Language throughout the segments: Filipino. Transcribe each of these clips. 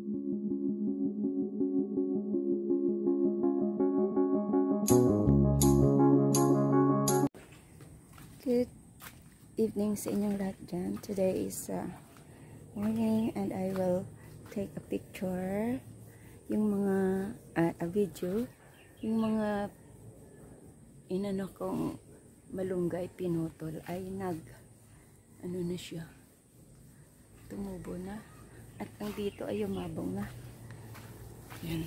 Good evening sa inyong lahat dyan. Today is morning and I will take a picture, yung mga a video, yung mga inano kong malunggay pinutol ay ano na siya, tumubo na at ang dito ay umabong na. Yan.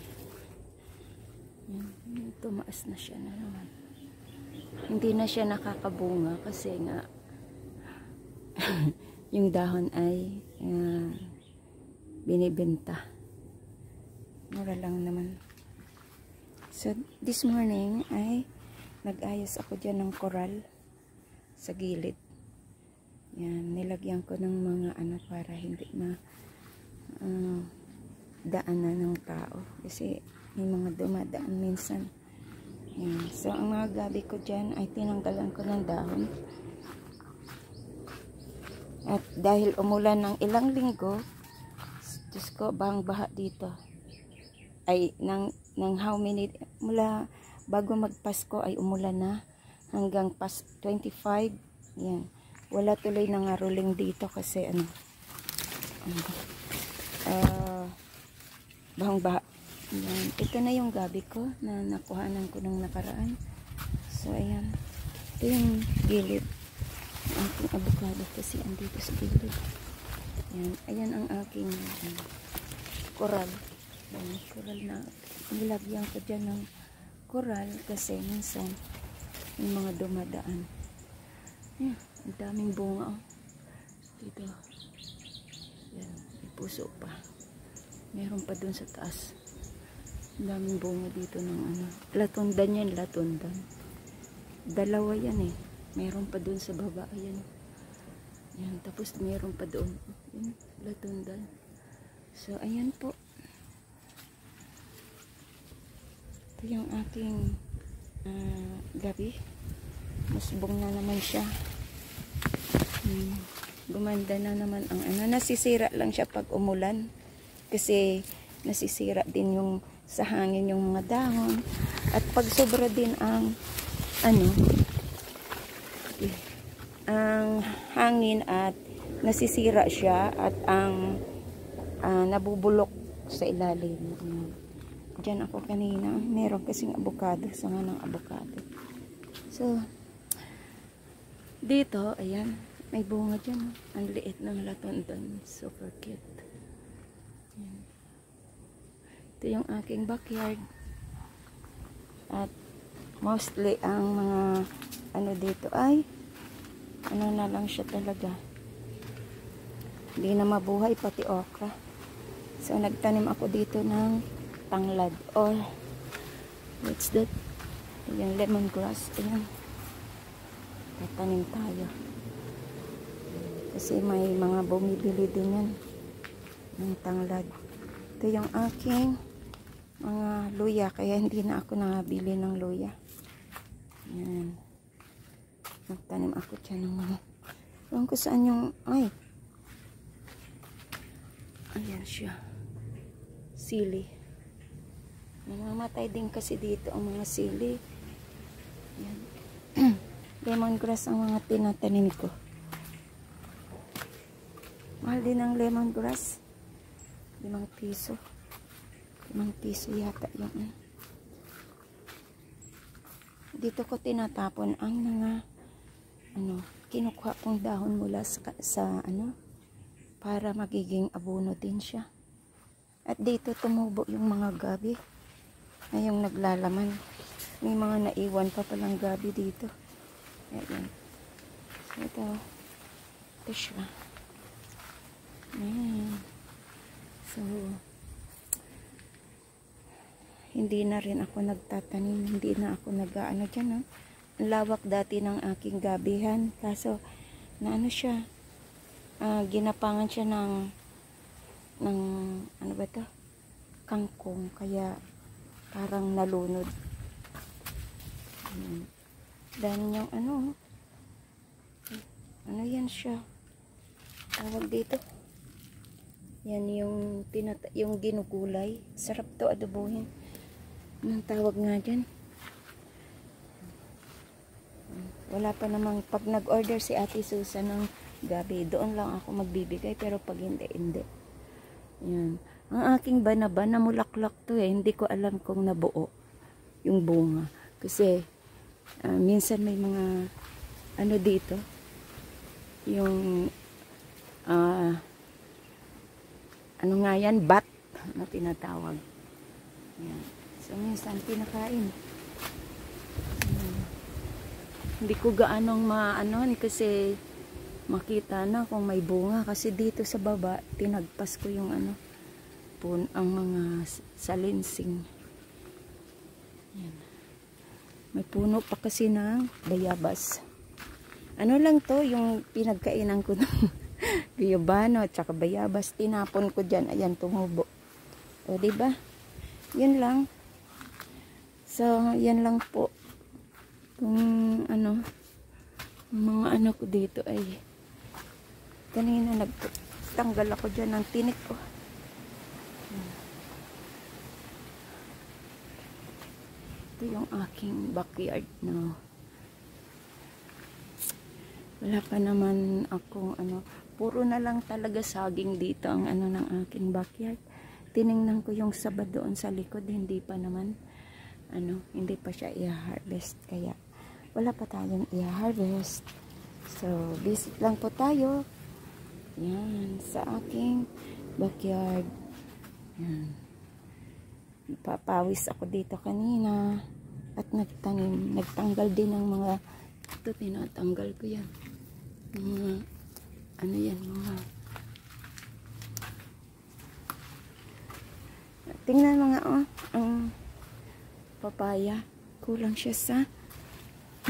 Yan. Tumaas na siya na naman. Hindi na siya nakakabunga kasi nga yung dahon ay binibenta. Mura lang naman. So this morning ay nag-ayos ako dyan ng koral sa gilid. Yan, nilagyan ko ng mga ano para hindi na daanan ng tao kasi may mga dumadaan minsan. Yan. So ang mga gabi ko dyan ay tinanggalan ko ng dahon. At dahil umulan ng ilang linggo, Diyos ko, bahang baha dito. Ay, ng how many, mula bago magpasko ay umulan na hanggang pas 25. Yan. Wala tuloy ng aruling dito kasi bahang baha. Yan. Ito na yung gabi ko na nakuhanan ko ng nakaraan. So, ayan. Ito yung gilid. Ang aking avocado kasi andito sa gilid. Ayan. Ayan ang aking koral. Ayan, koral na nilagyan ko dyan ng koral kasi minsan may mga dumadaan. Ayan. Ang daming bunga. Oh. Dito. Ayan. May puso pa. Meron pa dun sa taas. Ang daming bunga dito ng latundan yan, latundan. Dalawa yan eh. Meron pa dun sa baba. Ayan. Ayan. Tapos meron pa doon. Ayan, latundan. So, ayan po. Ito yung aking gabi. Musbong na naman siya. Gumanda na naman ang nasisira lang siya pag umulan. Kasi nasisira din yung sa hangin yung mga dahon at pag sobra din ang ang hangin at nasisira siya at ang nabubulok sa ilalim. Diyan ako kanina, meron kasing avocado, sanga ng avocado. So dito, ayan, may bunga dyan. Ang liit ng latundan, super cute. Ayan. Ito yung aking backyard. At mostly ang mga dito ay na lang siya talaga. Hindi na mabuhay pati okra. So nagtanim ako dito ng tanglad or what's that? Yung lemongrass. Ayan. Tatanim tayo. Kasi may mga bumibili din yan ng tanglad. Ito yung aking mga luya, kaya hindi na ako nabili ng luya. Yan. Nagtanim ako dyan ng mga kung saan yung ayan siya, sili. Namamatay din kasi dito ang mga sili. Yan. Lemongrass ang mga tinatanim ko. Mahal din ang lemongrass. 5 piso. 5 piso yata yung dito ko tinatapon ang mga kinukuha kong dahon mula sa para magiging abono din siya. At dito tumubo yung mga gabi na yung naglalaman. May mga naiwan pa palang gabi dito. Ayan. Ito siya. Ayan. So hindi na rin ako nagtatanim, hindi na ako nag-aano dyan. Ang lawak dati ng aking gabihan, kaso siya, ginapangan siya ng kangkong, kaya parang nalunod. Dahil yung yan siya, tawag dito, Yan yung, yung ginugulay. Sarap to adobohin. Anong tawag nga dyan? Wala pa namang, pag nag-order si Ate Susan ng gabi, doon lang ako magbibigay. Pero pag hindi, hindi. Yan. Ang aking banaba, namulaklak to eh. Hindi ko alam kung nabuo yung bunga. Kasi, minsan may mga, ano dito, yung, ano nga yan, bat na tinatawag. Yan. So, minsan pinakain. Hindi ko gaanong maano kasi makita na kung may bunga. Kasi dito sa baba, tinagpas ko yung ano, ang mga salinsing. Yan. May puno pa kasi ng bayabas. Ano lang to, yung pinagkainan ko ng guyabano at saka bayabas. Tinapon ko dyan. Ayan, tumubo. O, diba? Yun lang. So, yan lang po. Kung ano, mga ano ko dito ay kanina nagtanggal ako dyan ng tinik ko. Ito yung aking backyard na wala pa naman akong ano, puro na lang talaga saging dito ang ano ng aking backyard. Tiningnan ko yung saba doon sa likod, hindi pa naman ano, hindi pa siya i-harvest, kaya wala pa tayong i-harvest. So, visit lang po tayo. Yan, sa aking backyard. Yan. Papawis ako dito kanina at nagtanim, nagtanggal din ng mga, ito tinatanggal ko yan. Mga, ano yan, mga, tingnan mga, ang papaya, kulang siya sa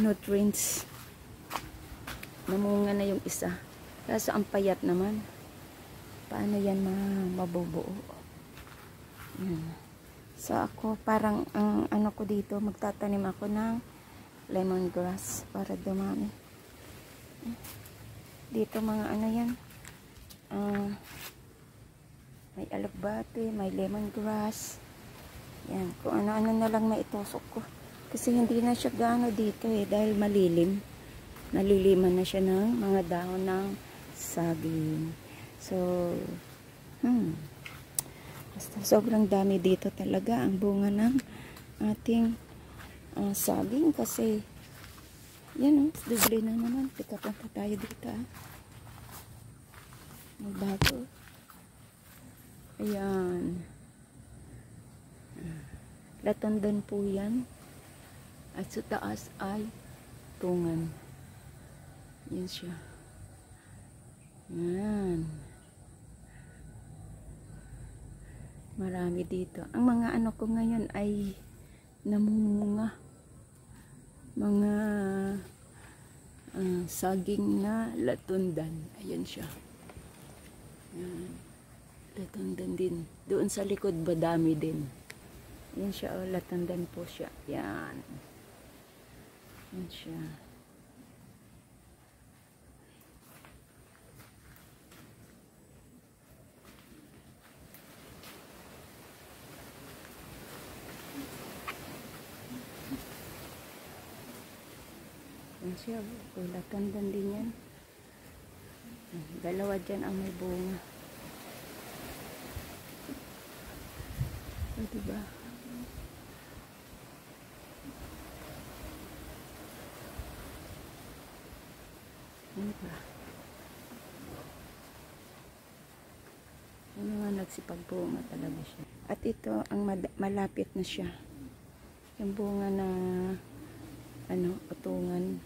nutrients. Namunga na yung isa. Kaso ang payat naman. Paano yan mabubuo? Yan. So ako, parang, ang ano ko dito, magtatanim ako ng lemongrass para dumami. Dito mga ano yan, may alagbate, may lemongrass, yan, kung ano-ano na lang maitusok ko kasi hindi na siya gaano dito eh, dahil malilim, naliliman na siya ng mga dahon ng saging. So basta sobrang dami dito talaga ang bunga ng ating saging kasi yan o, doble na naman. Teka, punta tayo dito may bago. Ayan. Latondan po yan. At sa taas ay tungan. Yan siya. Yan. Marami dito. Ang mga ano ko ngayon ay namumunga. Mga saging na latundan. Ayan siya. Yan. Latundan din. Doon sa likod badami din. Yan siya. Oh, latundan po siya. Yan. Yan siya. Yan siya, latandan din yan. Dalawa dyan ang may bunga. O, diba? Ano ba? Ano nga, nagsipag-bunga talaga siya. At ito, ang malapit na siya. Yung bunga na ano, utungan.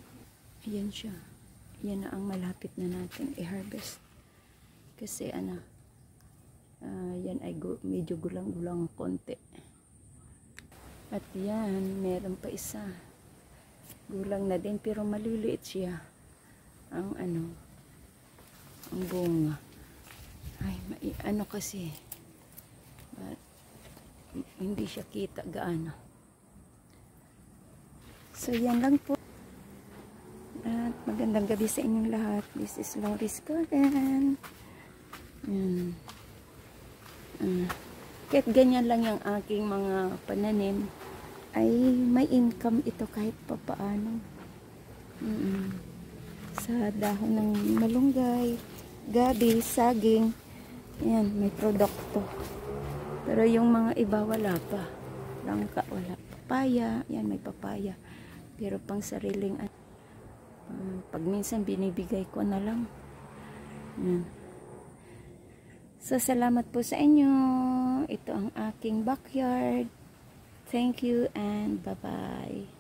Ayan siya. Yan na ang malapit na natin i-harvest. Kasi ano, yan ay medyo gulang-gulang konti. At yan, meron pa isa. Gulang na din pero maliliit siya. Ang ano, ang bunga. Ay, ano kasi, hindi siya kita gaano. So yan lang po. At magandang gabi sa inyong lahat. This is Loris Garden. Yan. Kahit ganyan lang yung aking mga pananim, ay may income ito kahit papaano. Sa dahon ng malunggay, gabi, saging, yan, may produkto. Pero yung mga iba wala pa. Langka, wala. Papaya, yan, may papaya. Pero pang sariling, pag minsan binibigay ko na lang. Yan. So, salamat po sa inyo. Ito ang aking backyard. Thank you and bye-bye.